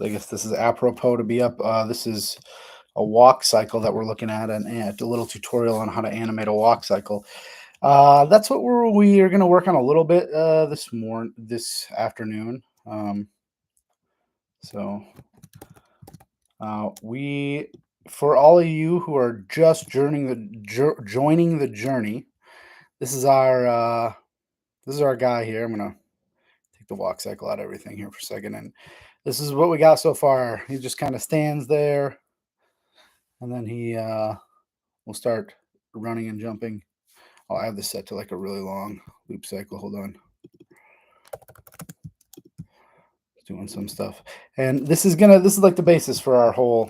I guess this is apropos to be up. This is a walk cycle that we're looking at, and a little tutorial on how to animate a walk cycle. That's what we are going to work on a little bit this afternoon. So we, for all of you who are just joining the journey, this is our guy here. I'm gonna take the walk cycle out of everything here for a second, and this is what we got so far. He just kind of stands there, and then he will start running and jumping. Oh, I have this set to like a really long loop cycle. Hold on. Doing some stuff, and this is like the basis for our whole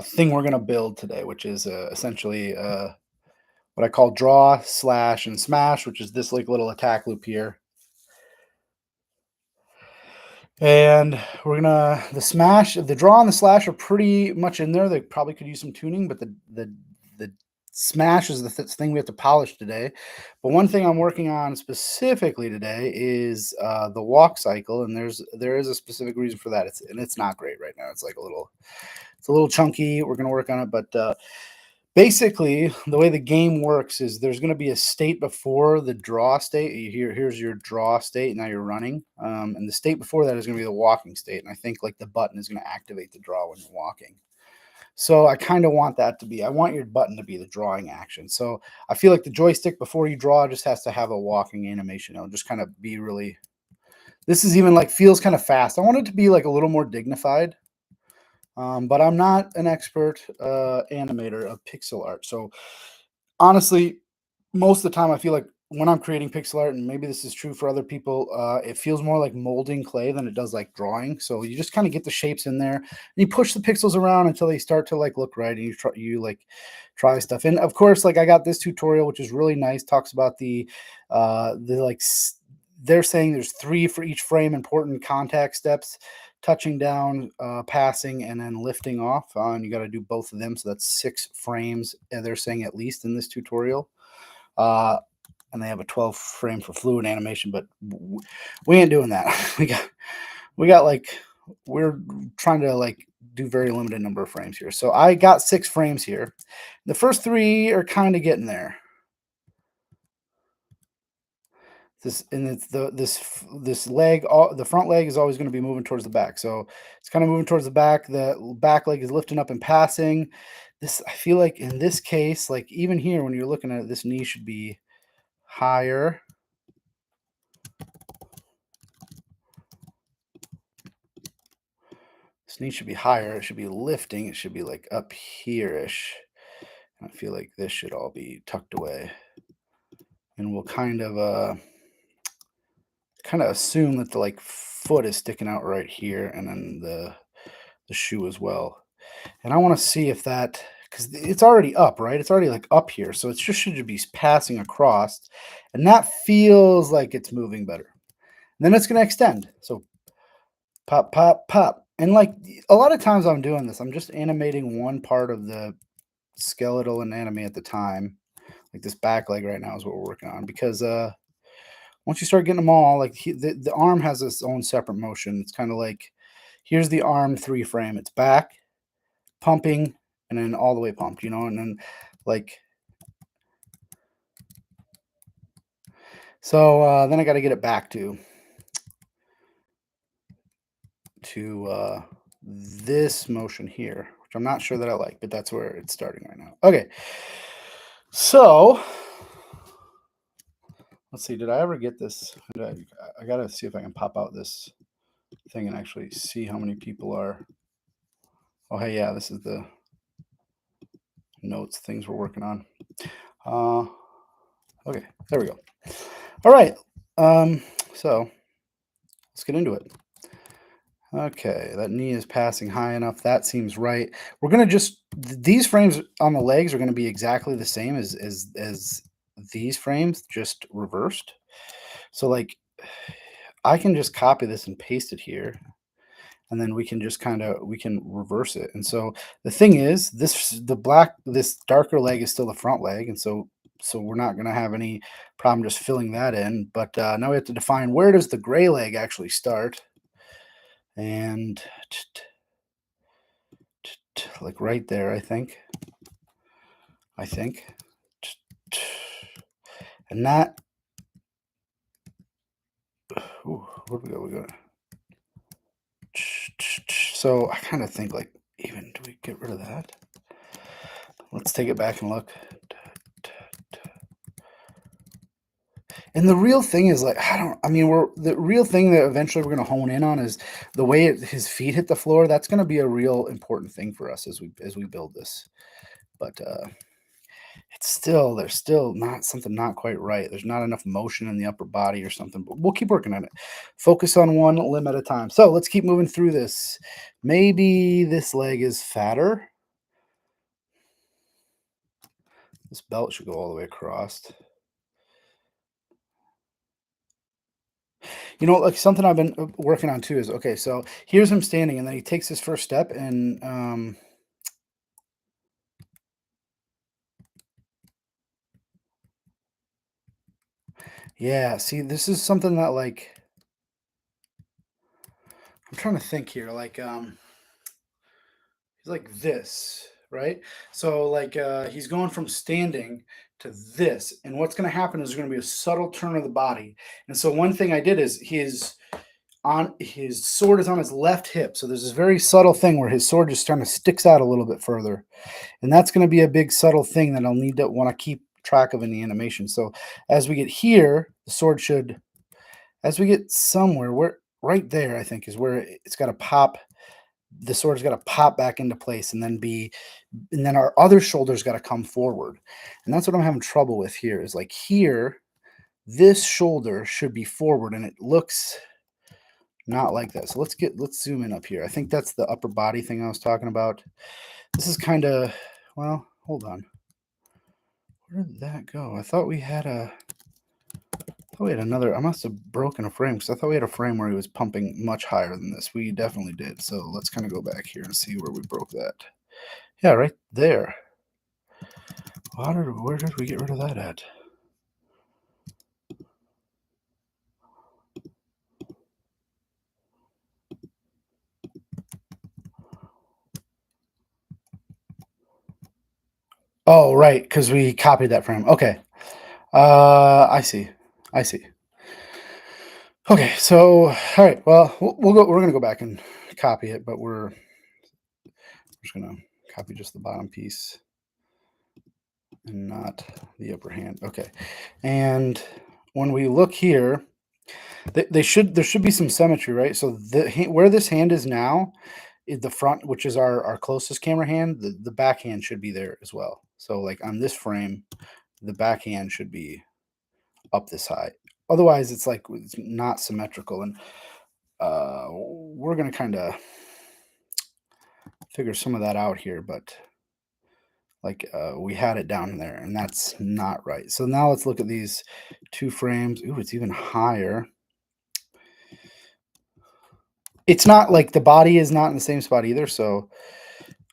thing we're gonna build today, which is essentially what I call draw, slash, and smash, which is this like little attack loop here. And we're gonna the draw and the slash are pretty much in there. They probably could use some tuning, but the smash is the thing we have to polish today. But one thing I'm working on specifically today is the walk cycle, and there is a specific reason for that. It's not great right now. It's a little chunky. We're gonna work on it, but basically the way the game works is there's going to be a state before the draw state. Here's your draw state. Now you're running, and the state before that is going to be the walking state. And I think like the button is going to activate the draw when you're walking. So I kind of want that to be, I want your button to be the drawing action. So I feel like the joystick before you draw just has to have a walking animation. It'll just kind of be really, this is even like feels kind of fast. I want it to be like a little more dignified. But I'm not an expert animator of pixel art. So honestly, most of the time I feel like when I'm creating pixel art, and maybe this is true for other people, it feels more like molding clay than it does like drawing. So you just kind of get the shapes in there and you push the pixels around until they start to like look right, and you try stuff. And of course, like I got this tutorial, which is really nice, talks about the they're saying there's 3 for each frame, important contact steps: touching down, passing, and then lifting off. And you got to do both of them. So that's 6 frames. And they're saying at least in this tutorial. And they have a 12 frame for fluid animation, but we ain't doing that. We're trying to like do very limited number of frames here. So I got 6 frames here. The first 3 are kind of getting there. This leg, the front leg is always going to be moving towards the back. So it's kind of moving towards the back. The back leg is lifting up and passing. I feel like in this case, like even here, when you're looking at it, this knee should be higher. This knee should be higher. It should be lifting. It should be like up here-ish. I feel like this should all be tucked away. And we'll kind of assume that the like foot is sticking out right here, and then the shoe as well. And I want to see if that, because it's already up, right? It's already like up here, so it just should be passing across, and that feels like it's moving better. And then it's going to extend. So pop, pop, pop. And like a lot of times I'm doing this, I'm just animating one part of the skeletal anatomy at the time. Like this back leg right now is what we're working on, because once you start getting them all, like the arm has its own separate motion. It's kind of like, here's the arm 3 frame. It's back, pumping, and then all the way pumped, and then like, so then I got to get it back to this motion here, which I'm not sure that I like, but that's where it's starting right now. Okay, so let's see, did I ever get this? I gotta see if I can pop out this thing and actually see how many people are. Oh, hey, yeah, this is the notes, things we're working on. Okay, there we go. All right, so let's get into it. Okay, that knee is passing high enough. That seems right. We're going to these frames on the legs are going to be exactly the same as these frames, just reversed. So like, I can just copy this and paste it here, and then we can just we can reverse it. And so the thing is, this darker leg is still the front leg, and so we're not going to have any problem just filling that in. But now we have to define, where does the gray leg actually start? and like right there, I think. And that, ooh, where do we go? We go. So I kind of think like, even do we get rid of that? Let's take it back and look. And the real thing is like, the real thing that eventually we're going to hone in on is the way his feet hit the floor. That's going to be a real important thing for us as we build this. But there's still not quite right. There's not enough motion in the upper body or something, but we'll keep working on it. Focus on one limb at a time. So let's keep moving through this. Maybe this leg is fatter. This belt should go all the way across. You know, like something I've been working on too is, okay, so here's him standing and then he takes his first step and yeah, see, this is something that like I'm trying to think here. Like he's like this, right? So like he's going from standing to this. And what's going to happen is there's going to be a subtle turn of the body. And so one thing I did is his sword is on his left hip. So there's this very subtle thing where his sword just kind of sticks out a little bit further. And that's going to be a big subtle thing that I'll need to want to keep track of in the animation. So as we get here, the sword should, as we get somewhere, where right there, I think is where it's got to pop. The sword's got to pop back into place and then our other shoulder's got to come forward. And that's what I'm having trouble with here is like here, this shoulder should be forward and it looks not like that. So let's zoom in up here. I think that's the upper body thing I was talking about. This is kind of, well, hold on. Where did that go? I thought we had another. I must have broken a frame because I thought we had a frame where he was pumping much higher than this. We definitely did. So let's kind of go back here and see where we broke that. Yeah, right there. Where did we get rid of that at? Oh, right, because we copied that frame. Okay. I see. Okay, so all right. Well, we'll go. We're gonna go back and copy it, but we're just gonna copy just the bottom piece and not the upper hand. Okay, and when we look here, there should be some symmetry, right? So where this hand is now, the front, which is our closest camera hand, the back hand should be there as well. So like on this frame, the back hand should be up this high. Otherwise, it's like it's not symmetrical, and we're gonna kind of figure some of that out here, but like we had it down there and that's not right. So now let's look at these two frames. Ooh, it's even higher. It's not like the body is not in the same spot either. So,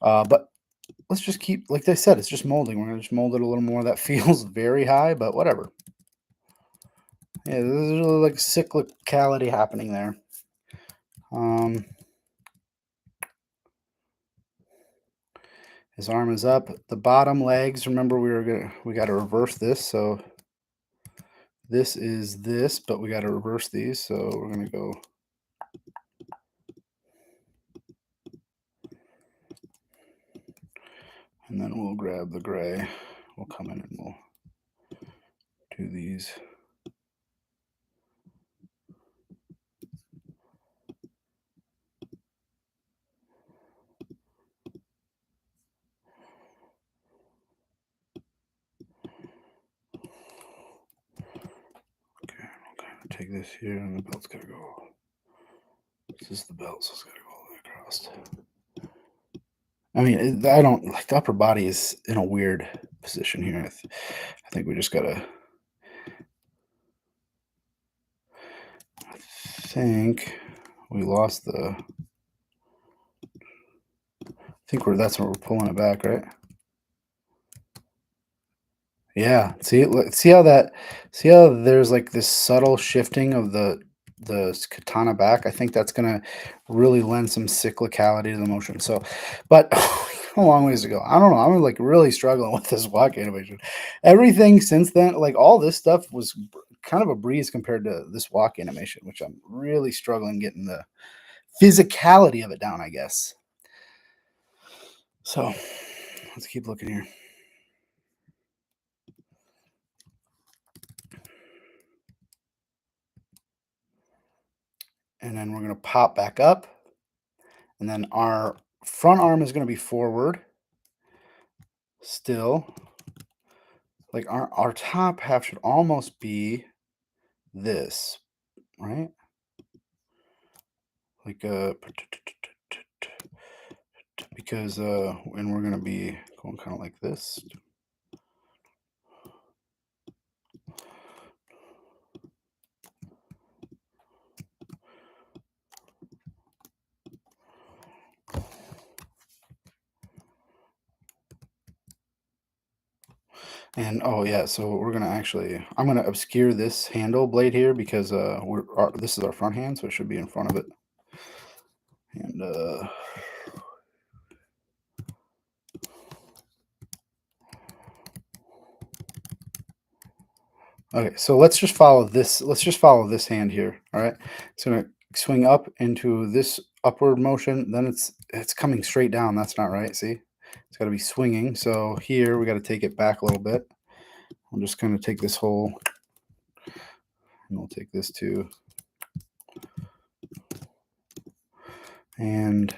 but let's just keep, like I said, it's just molding. We're gonna just mold it a little more. That feels very high, but whatever. Yeah, there's really like cyclicality happening there. His arm is up. The bottom legs, remember we got to reverse this. So this is this, but we got to reverse these. So we're going to go. And then we'll grab the gray. We'll come in and we'll do these. Okay, we'll kind of take this here and the belt's got to go. This is the belt, so it's got to go all the way across. I mean, I don't like the upper body is in a weird position here. I think we just got to. I think we lost the. I think that's where we're pulling it back, right? Yeah. See how there's like this subtle shifting of the the katana back, I think that's gonna really lend some cyclicality to the motion. So, but a long ways to go. I don't know. I'm like really struggling with this walk animation. Everything since then, like all this stuff was kind of a breeze compared to this walk animation, which I'm really struggling getting the physicality of it down, I guess. So let's keep looking here. And then we're going to pop back up. And then our front arm is going to be forward still. Like our top half should almost be this, right? Like because and we're going to be going kind of like this. And oh yeah, so we're gonna actually, I'm gonna obscure this handle blade here because this is our front hand, so it should be in front of it. And okay, so let's just follow this. Let's just follow this hand here. All right, it's gonna swing up into this upward motion. Then it's coming straight down. That's not right. See, it's got to be swinging. So here we got to take it back a little bit. I'm just gonna take this whole, and we'll take this too, and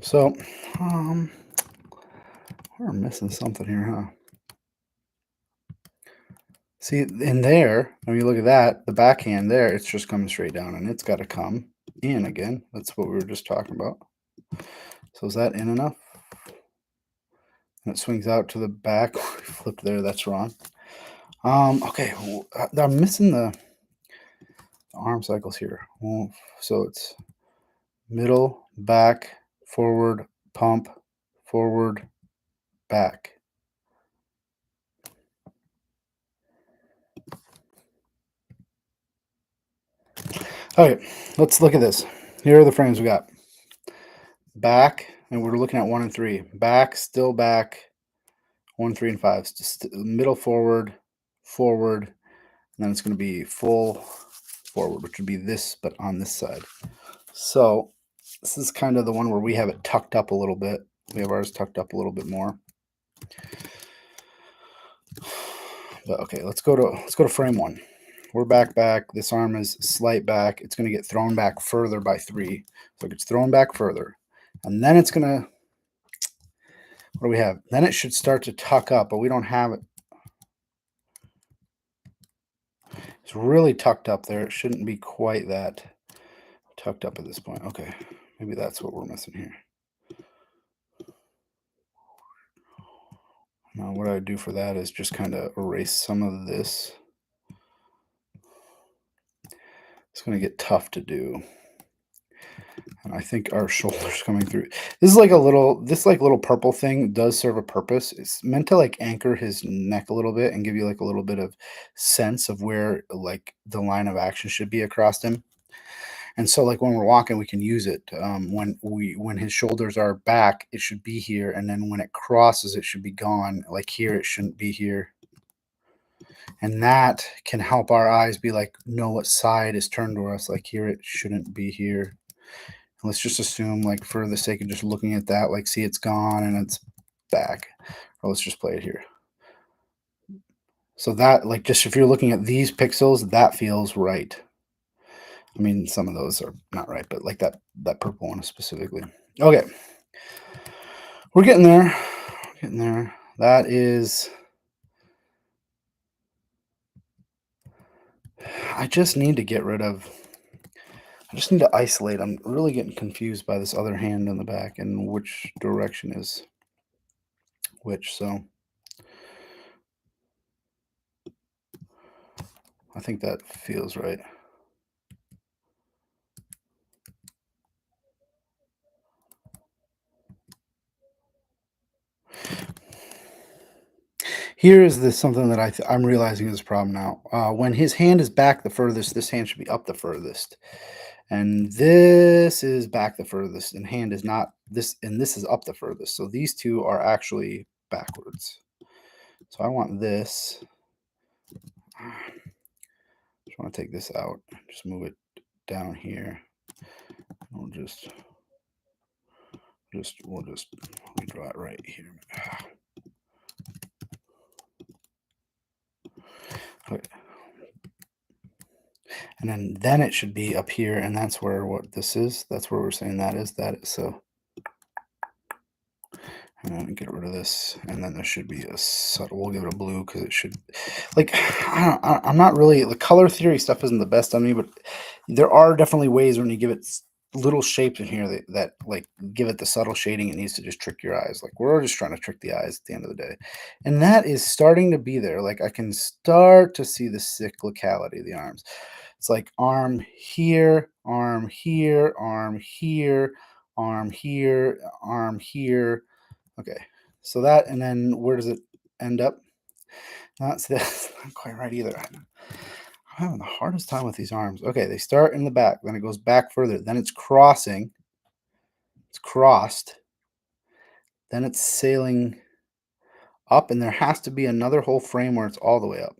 so we're missing something here, huh? See, in there, when you look at that, the backhand there, it's just coming straight down, and it's got to come in again. That's what we were just talking about. So is that in enough? And it swings out to the back. Flipped there. That's wrong. Okay, I'm missing the arm cycles here. So it's middle, back, forward, pump, forward, back. Okay, let's look at this. Here are the frames we got. Back, and we're looking at 1 and 3. Back, still back, 1, 3, and 5. Just middle forward, forward, and then it's going to be full forward, which would be this, but on this side. So this is kind of the one where we have it tucked up a little bit. We have ours tucked up a little bit more. But okay, let's go to frame 1. We're back. This arm is slight back. It's going to get thrown back further by 3. So it gets thrown back further. And then it's going to, what do we have? Then it should start to tuck up, but we don't have it. It's really tucked up there. It shouldn't be quite that tucked up at this point. Okay, maybe that's what we're missing here. Now what I would do for that is just kind of erase some of this. It's going to get tough to do. And I think our shoulder's coming through. This is like this little purple thing does serve a purpose. It's meant to like anchor his neck a little bit and give you like a little bit of sense of where like the line of action should be across him. And so like when we're walking, we can use it. When his shoulders are back, it should be here. And then when it crosses, it should be gone. Like here, it shouldn't be here. And that can help our eyes be like, know what side is turned to us. Like here, it shouldn't be here. Let's just assume, like, for the sake of just looking at that, like, see it's gone and it's back. Or let's just play it here. So that, like, just if you're looking at these pixels, that feels right. I mean, some of those are not right, but like that purple one specifically. Okay. We're getting there. We're getting there. That is, I just need to get rid of, I just need to isolate. I'm really getting confused by this other hand in the back and which direction is which. So I think that feels right. Here is this something that I'm realizing is a problem now. When his hand is back the furthest, this hand should be up the furthest. And this is back the furthest, and hand is not this, and this is up the furthest. So these two are actually backwards. So I want this. Just want to take this out. Just move it down here. We'll just draw it right here. Okay. And then it should be up here, and that's where what this is. That's where we're saying that is. So. And then get rid of this, and then there should be a subtle. We'll give it a blue because it should, like, I'm not really, the color theory stuff isn't the best on me, but there are definitely ways when you give it little shapes in here that like give it the subtle shading it needs to just trick your eyes. Like we're just trying to trick the eyes at the end of the day, and that is starting to be there. Like I can start to see the cyclicality of the arms. It's like arm here, arm here, arm here, arm here, arm here. Okay, so that, and then where does it end up? That's not quite right either. I'm having the hardest time with these arms. Okay, they start in the back, then it goes back further, then it's crossing, it's crossed, then it's sailing up, and there has to be another whole frame where it's all the way up.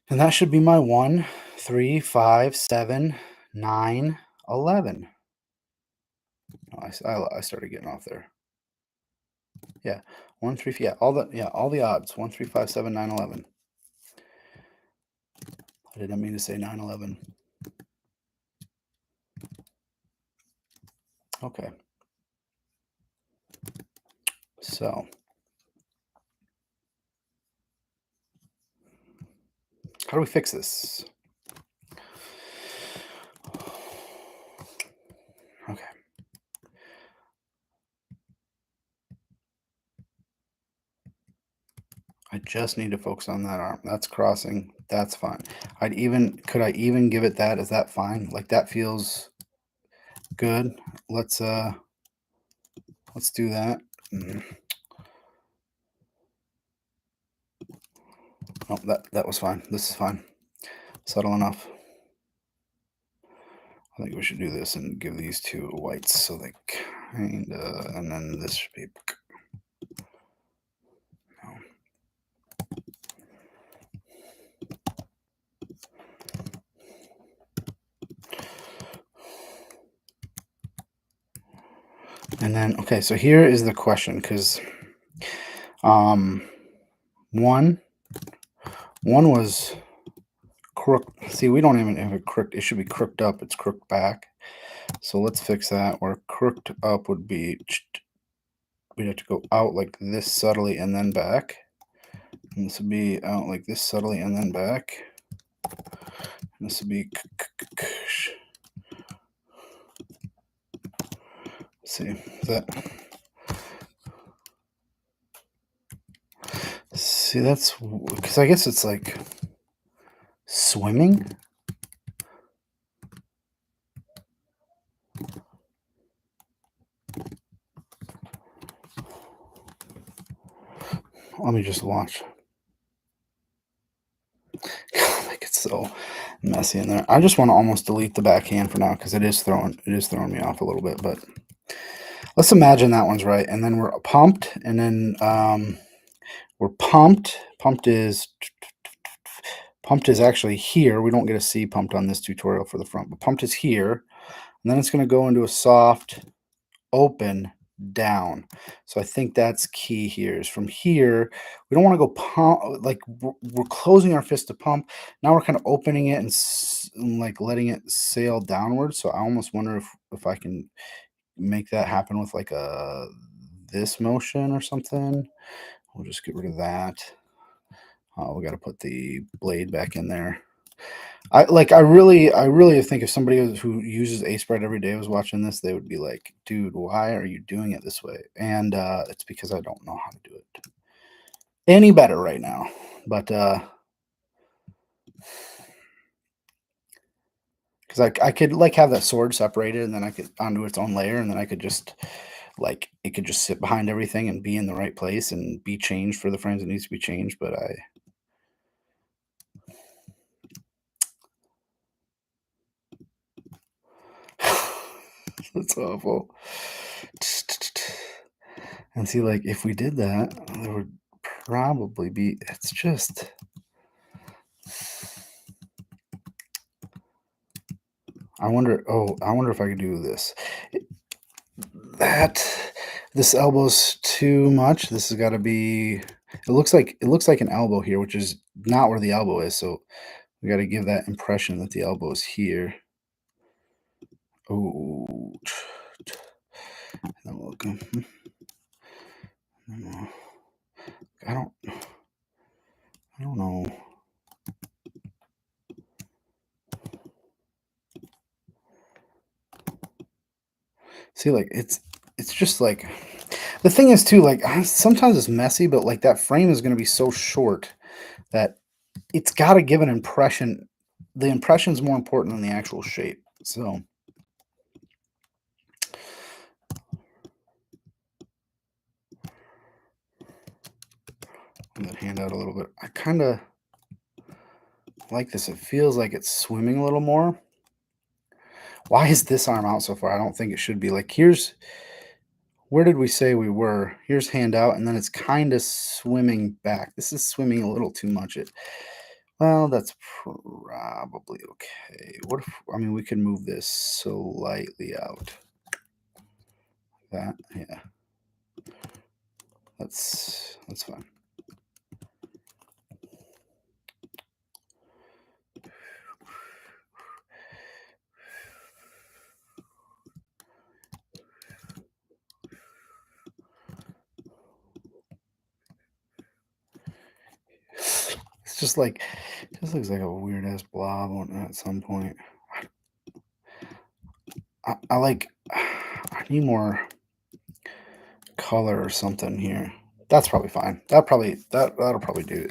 And that should be my 1, 3, 5, 7, 9, 11. Oh, I started getting off there. Yeah, 1, 3, yeah, all the odds. 1, 3, 5, 7, 9, 11. I didn't mean to say 9, 11. Okay. So how do we fix this? Okay. I just need to focus on that arm. That's crossing. That's fine. Could I even give it that? Is that fine? Like that feels good. Let's do that. Oh, that was fine. This is fine. Subtle enough. I think we should do this and give these two whites so they kind of, and then this should be. And then, okay, so here is the question, because one was crook. See, we don't even have it crooked. It should be crooked up. It's crooked back. So let's fix that. Where crooked up would be, we'd have to go out like this subtly and then back. And this would be out like this subtly and then back. And this would be. See, is that. See, that's because I guess it's like swimming. Let me just watch. Like it's so messy in there. I just want to almost delete the backhand for now because it is throwing me off a little bit. But let's imagine that one's right, and then we're pumped, and then we're pumped. Pumped is actually here. We don't get a C pumped on this tutorial for the front, but pumped is here, and then it's going to go into a soft open down. So I think that's key here. Is from here, we don't want to go pump, like we're closing our fist to pump. Now we're kind of opening it and like letting it sail downward. So I almost wonder if I can make that happen with like this motion or something. We'll just get rid of that. We got to put the blade back in there. I really think if somebody who uses A spread every day was watching this, they would be like, dude, why are you doing it this way? And it's because I don't know how to do it any better right now. But because I could like have that sword separated and then I could onto its own layer, and then I could just like it could just sit behind everything and be in the right place and be changed for the frames it needs to be changed. But that's awful. And see, like if we did that, there would probably be. It's just. I wonder. Oh, I wonder if I could do this. This elbow's too much. This has got to be. It looks like an elbow here, which is not where the elbow is. So we got to give that impression that the elbow is here. Oh, I don't know. See, like it's just like the thing is too, like sometimes it's messy, but like that frame is going to be so short that it's got to give an impression. The impression is more important than the actual shape. So I'm gonna hand out a little bit. I kind of like this. It feels like it's swimming a little more. Why is this arm out so far? I don't think it should be. Like here's where did we say we were? Here's hand out, and then it's kind of swimming back. This is swimming a little too much. Well, that's probably okay. What if, I mean, we could move this slightly out. That, yeah. That's fine. It's just like, it just looks like a weird ass blob at some point. I like, I need more color or something here. That's probably fine. That'll probably do.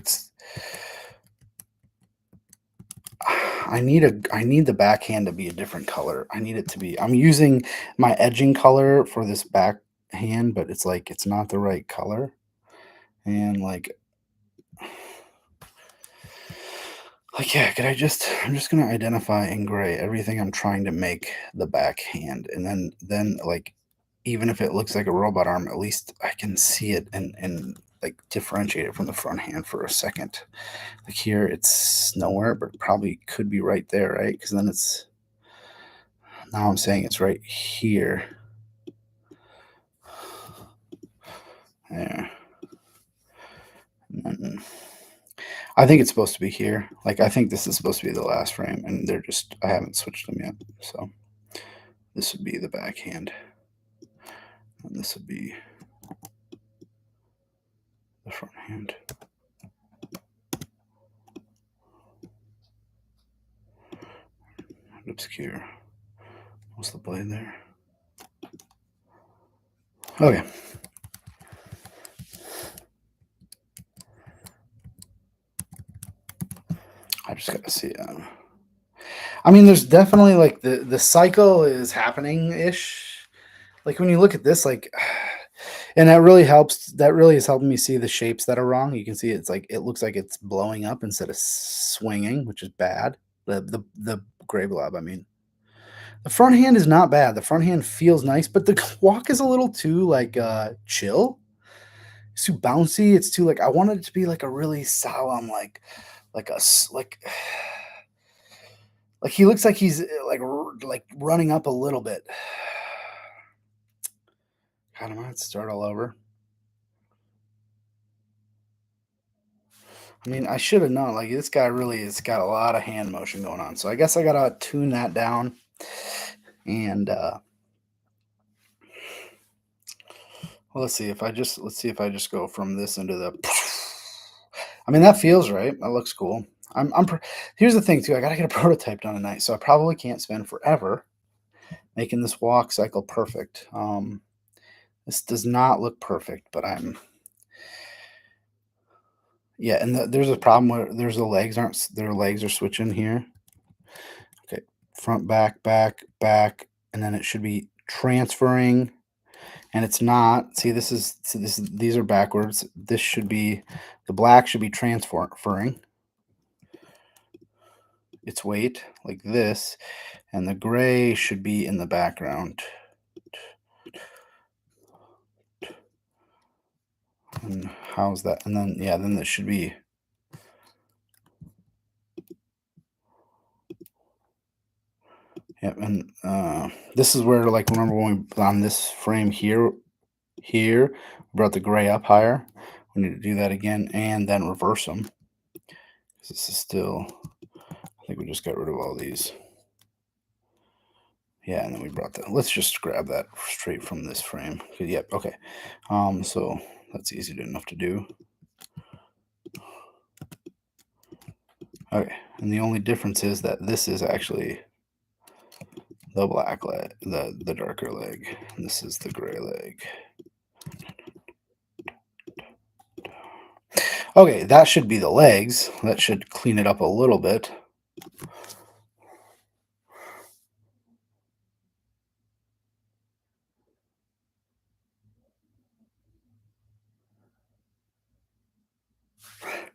I need the backhand to be a different color. I need it to be. I'm using my edging color for this backhand, but it's like it's not the right color. And like yeah, I'm just gonna identify in gray everything I'm trying to make the backhand, and then like even if it looks like a robot arm, at least I can see it and like differentiate it from the front hand for a second. Like here, it's nowhere, but it probably could be right there, right? Because then now I'm saying it's right here. There. I think it's supposed to be here. Like I think this is supposed to be the last frame, and I haven't switched them yet. So this would be the backhand, and this would be the front hand. Obscure. What's the blade there? Okay. I just gotta see. I mean, there's definitely like the cycle is happening ish. Like when you look at this, like, and that really helps. That really is helping me see the shapes that are wrong. You can see it's like it looks like it's blowing up instead of swinging, which is bad. The gray blob, I mean. The front hand is not bad. The front hand feels nice, but the walk is a little too like chill. It's too bouncy. It's too like I wanted it to be like a really solemn, like a like like he looks like he's like running up a little bit. God, I'm gonna start all over. I mean, I should have known. Like this guy really has got a lot of hand motion going on. So I guess I gotta tune that down. And well, let's see if I just go from this into the. I mean, that feels right. That looks cool. Here's the thing too. I gotta get a prototype done tonight, so I probably can't spend forever making this walk cycle perfect. This does not look perfect, but yeah. And there's a problem where their legs are switching here. Okay, front, back, back, back, and then it should be transferring and it's not. See, these are backwards. This should be, the black should be transferring its weight like this, and the gray should be in the background. And how's that? And then, yeah, then this should be, yeah, and this is where, like, remember when we on this frame here, we brought the gray up higher. We need to do that again and then reverse them. This is still, I think we just got rid of all these. Yeah, and then we brought that. Let's just grab that straight from this frame. Yep, okay. So that's easy enough to do. Okay, and the only difference is that this is actually the black leg, the darker leg, and this is the gray leg. Okay, that should be the legs. That should clean it up a little bit.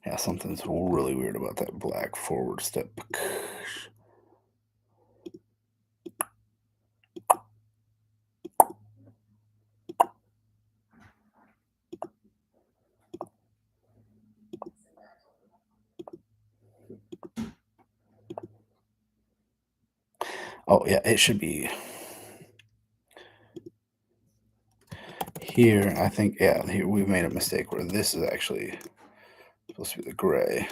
Yeah, something's really weird about that black forward step. Oh, yeah, it should be here. I think, yeah, here we've made a mistake where this is actually supposed to be the gray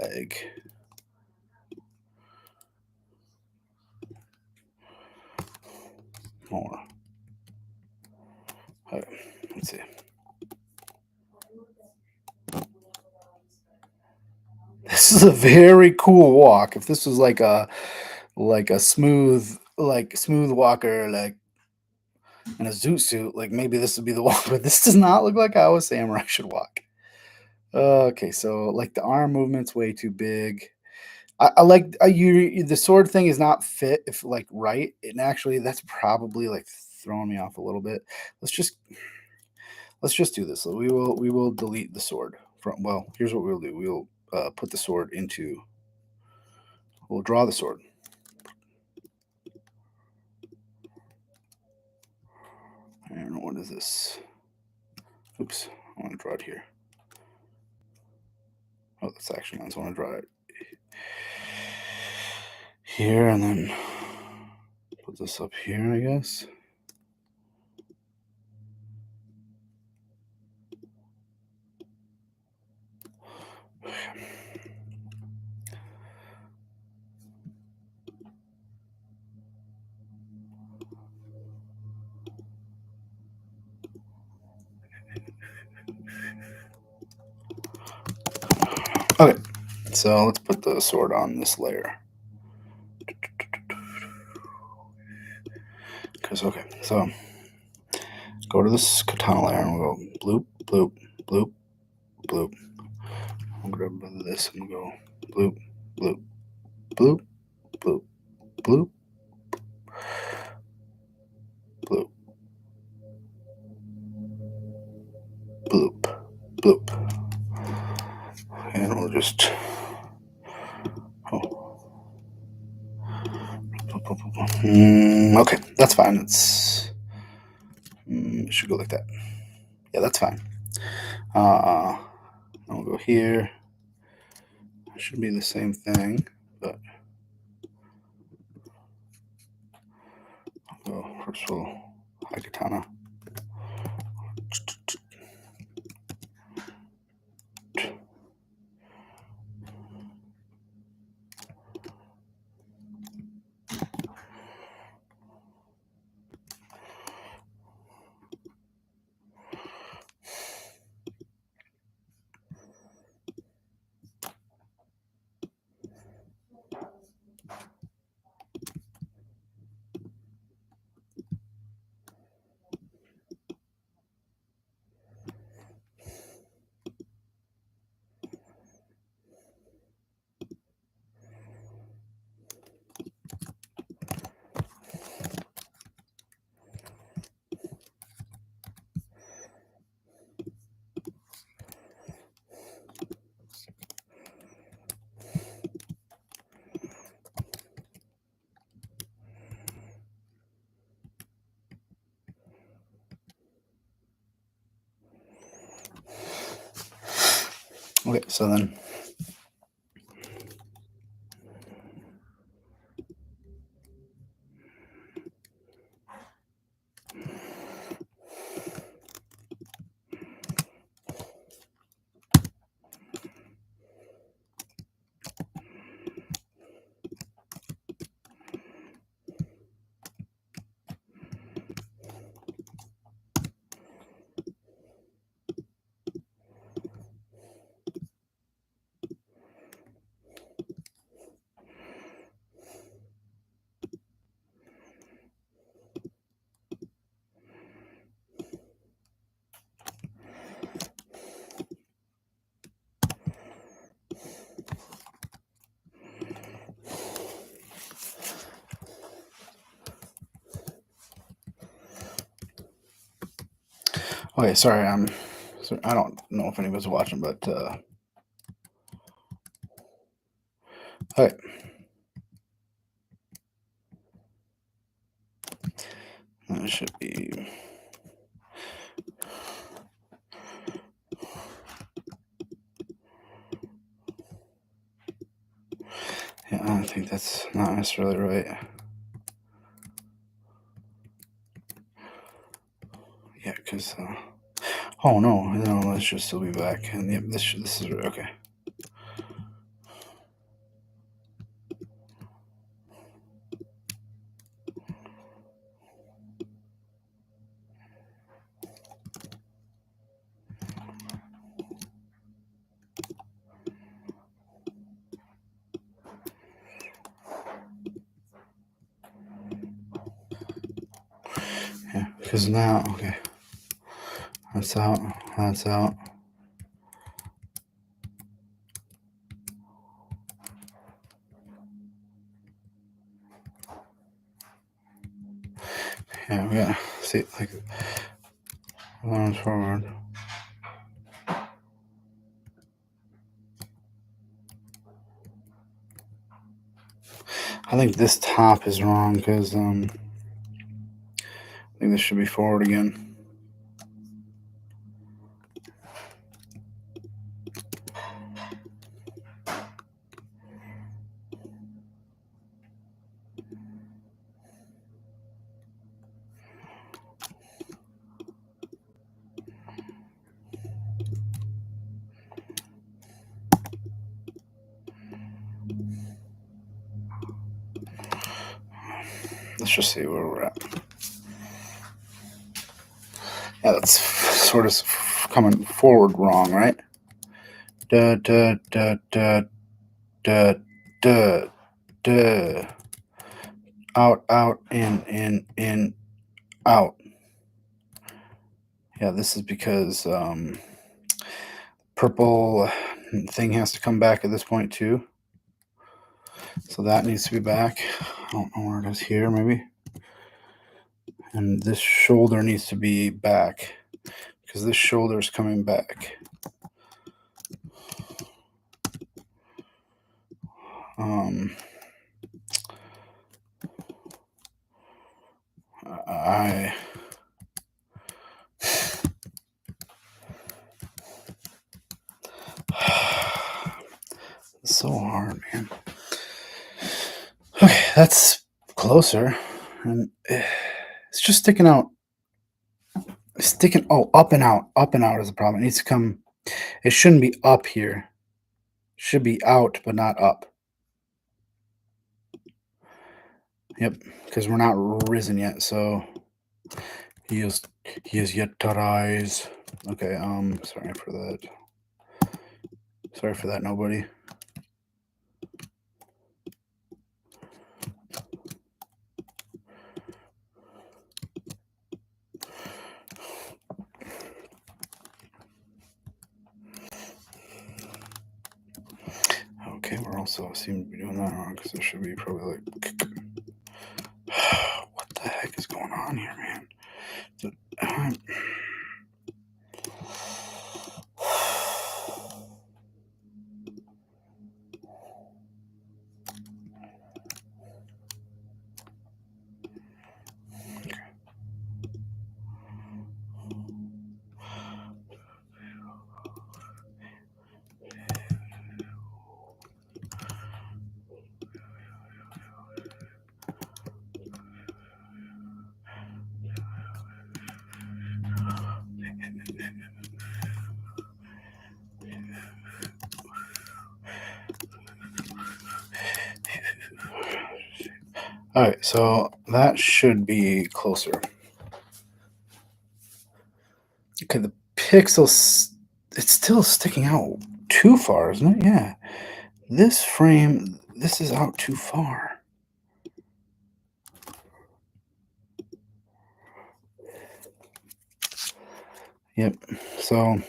leg. More. Okay, let's see. This is a very cool walk. If this was like a smooth walker, like in a zoot suit, like maybe this would be the walk, but this does not look like how a samurai should walk. Okay, so like the arm movement's way too big. I like the sword thing is not fit if like right, and actually that's probably like throwing me off a little bit. Let's just do this. So we will delete the sword from. Well, here's what we'll do. We'll put the sword into. We'll draw the sword. And what is this? Oops, I want to draw it here. Oh, that's actually nice. I want to draw it here and then put this up here, I guess. Okay, so let's put the sword on this layer. Okay, so go to this katana layer and we'll go bloop, bloop, bloop, bloop. I'll grab this and go bloop, bloop, bloop, bloop, bloop, bloop, bloop, bloop. And we'll just, okay, that's fine. It should go like that. Yeah, that's fine. I'll go here. It should be the same thing, but I'll go first of all, high katana. Okay, so then okay, sorry, I don't know if anybody's watching, but okay. That should be. Yeah, I don't think that's not necessarily right. Yeah, because oh no, let's just still be back, and yep, this is okay. Yeah, because now, okay, that's out, that's out. Yeah, we gotta see, like, arms forward. I think this top is wrong because I think this should be forward again. Let's just see where we're at. Yeah, that's sort of coming forward wrong, right? Da da da da da da da. Out, out, in, out. Yeah, this is because purple thing has to come back at this point too. So that needs to be back. I don't know where it is here, maybe. And this shoulder needs to be back because this shoulder is coming back. I it's so hard, man. Okay, that's closer, and it's just sticking out. Sticking up and out. Up and out is the problem. It needs to come. It shouldn't be up here. It should be out, but not up. Yep, because we're not risen yet. So he is yet to rise. Okay. Sorry for that. Sorry for that. Nobody. Okay, we're also seem to be doing that wrong because there should be probably like. What the heck is going on here, man? All right, so that should be closer. Okay, the pixels, it's still sticking out too far, isn't it? Yeah. This frame, this is out too far. Yep. So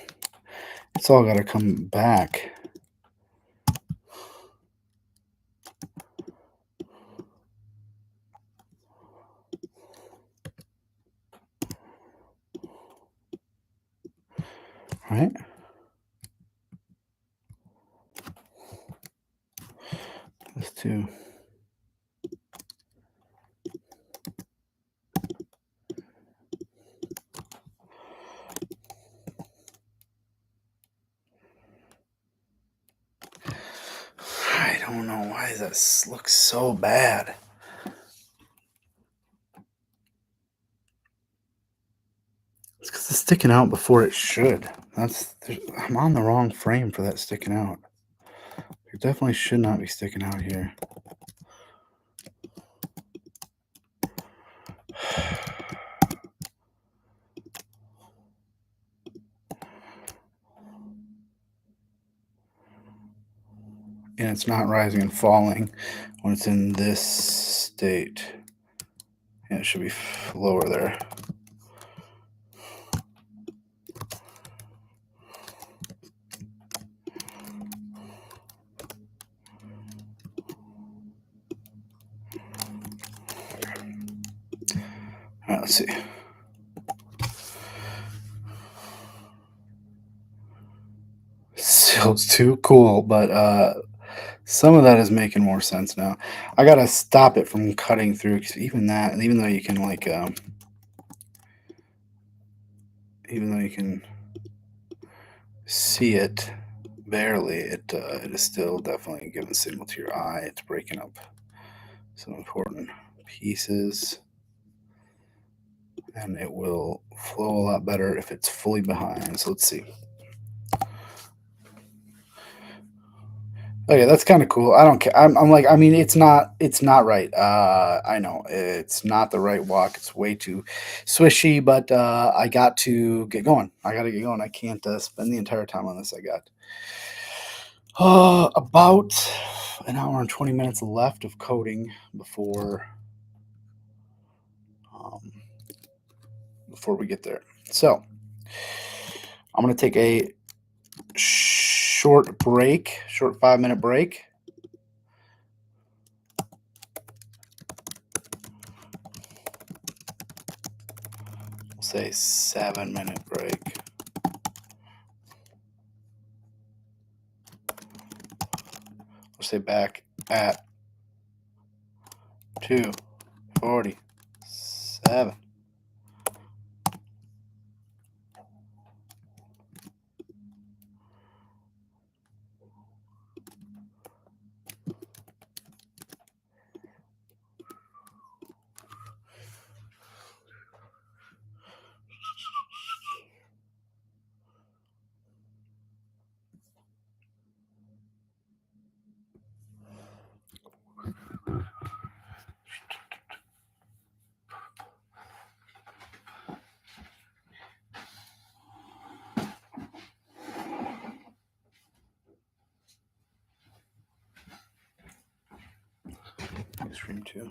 it's all got to come back. Right? Let's do. I don't know why this looks so bad. It's because it's sticking out before it should. I'm on the wrong frame for that sticking out. It definitely should not be sticking out here. And it's not rising and falling when it's in this state. And it should be lower there. All right, let's see. Still too cool, but some of that is making more sense now. I gotta stop it from cutting through, because even though you can like, even though you can see it barely, it is still definitely giving signal to your eye. It's breaking up some important pieces, and it will flow a lot better if it's fully behind. So let's see. Okay, that's kind of cool. I don't care. I'm like, I mean, it's not right. I know it's not the right walk. It's way too swishy, but I got to get going. I got to get going. I can't spend the entire time on this. I got about an hour and 20 minutes left of coding um, before we get there. So I'm gonna take a short break, short 5-minute break. We'll say 7-minute break. We'll say back at 2:47. Stream 2.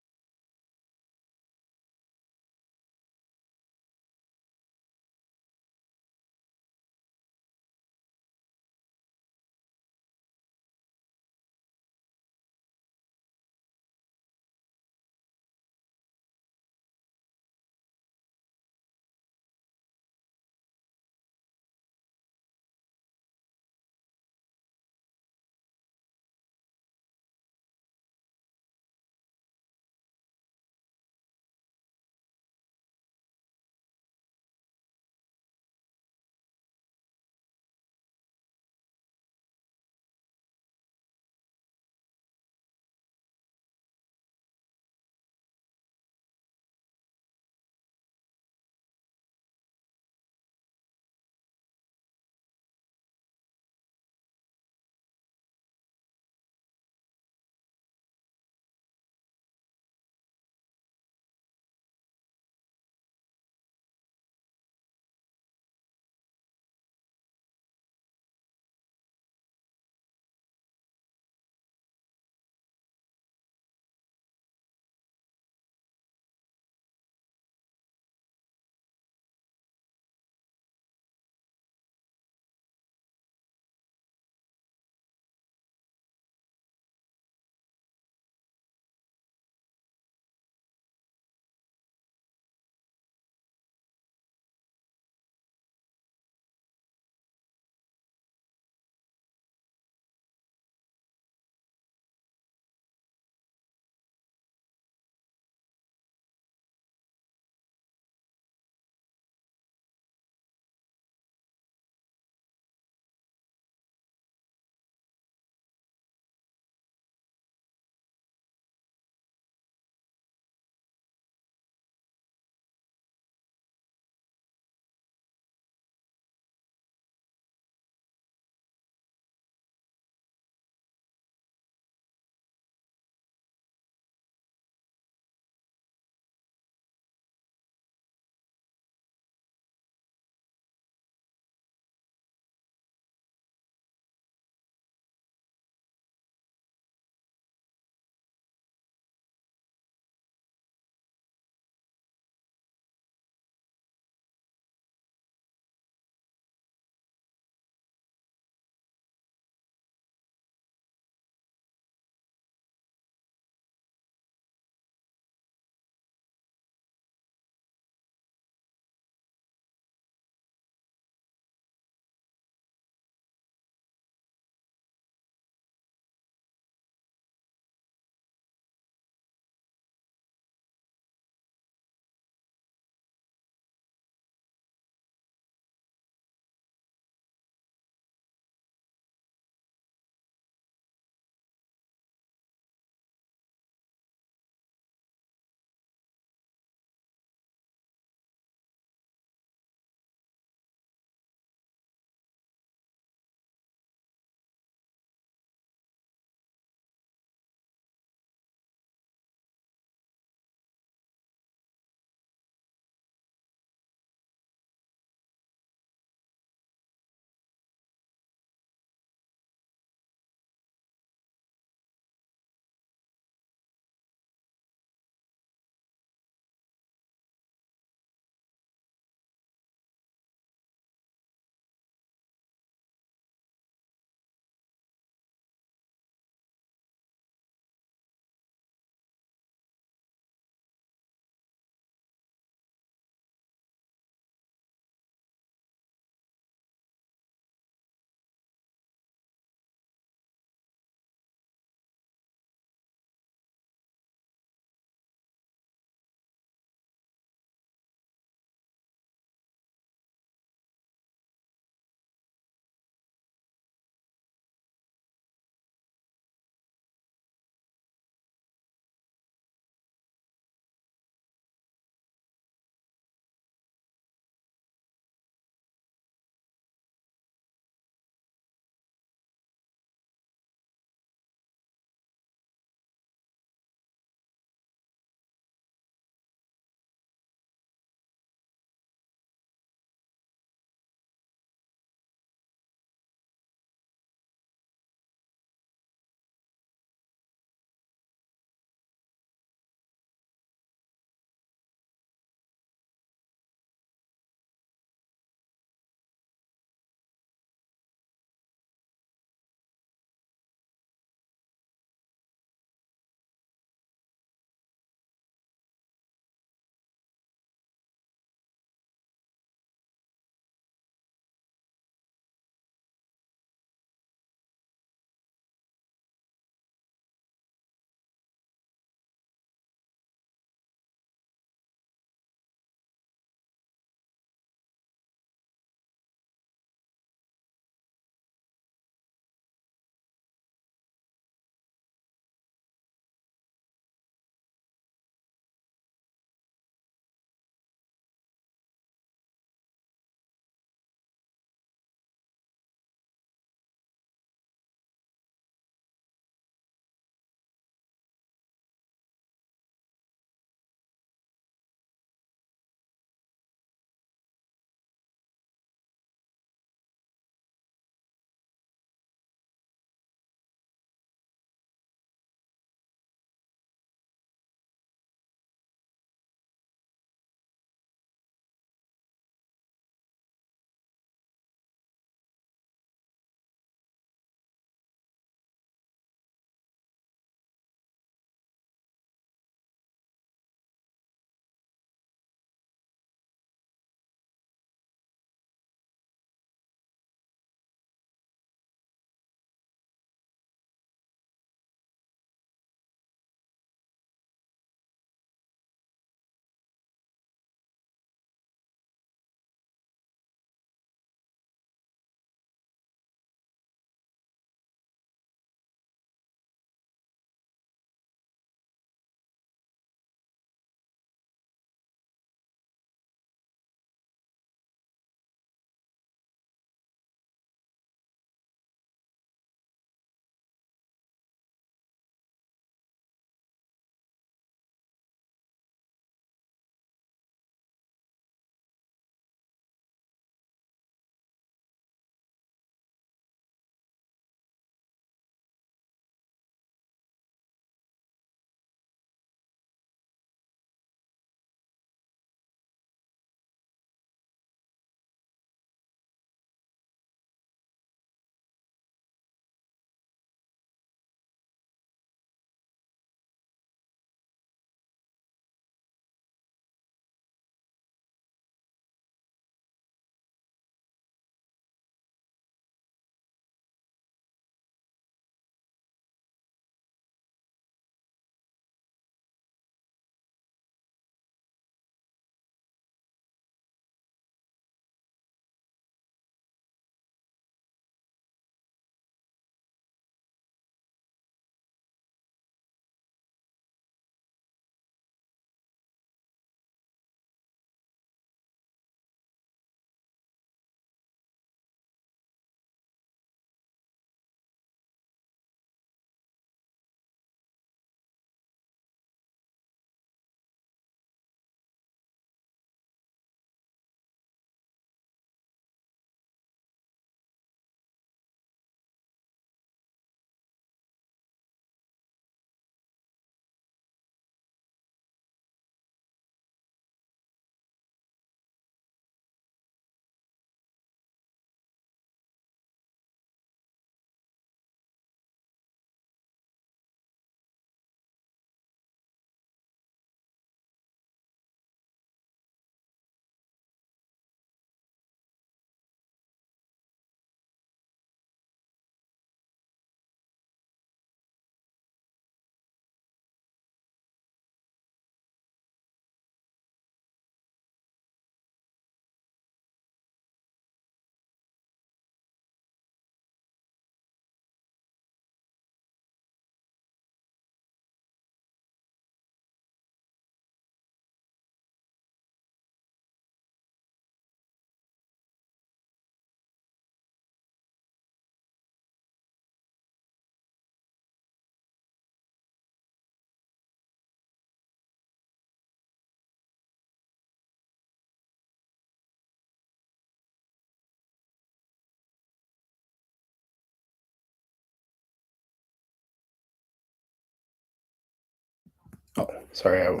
Oh, sorry, I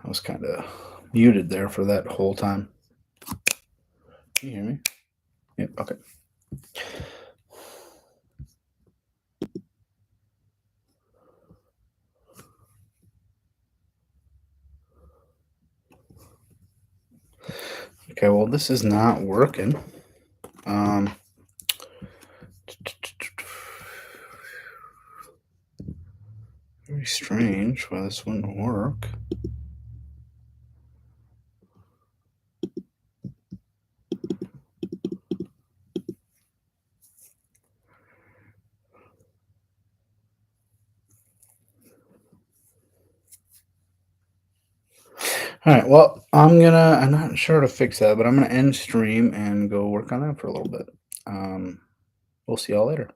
was kind of muted there for that whole time. Can you hear me? Yep, okay. Okay, well, this is not working. Very strange why this wouldn't work. All right, well, I'm not sure to fix that, but I'm gonna end stream and go work on that for a little bit. We'll see y'all later.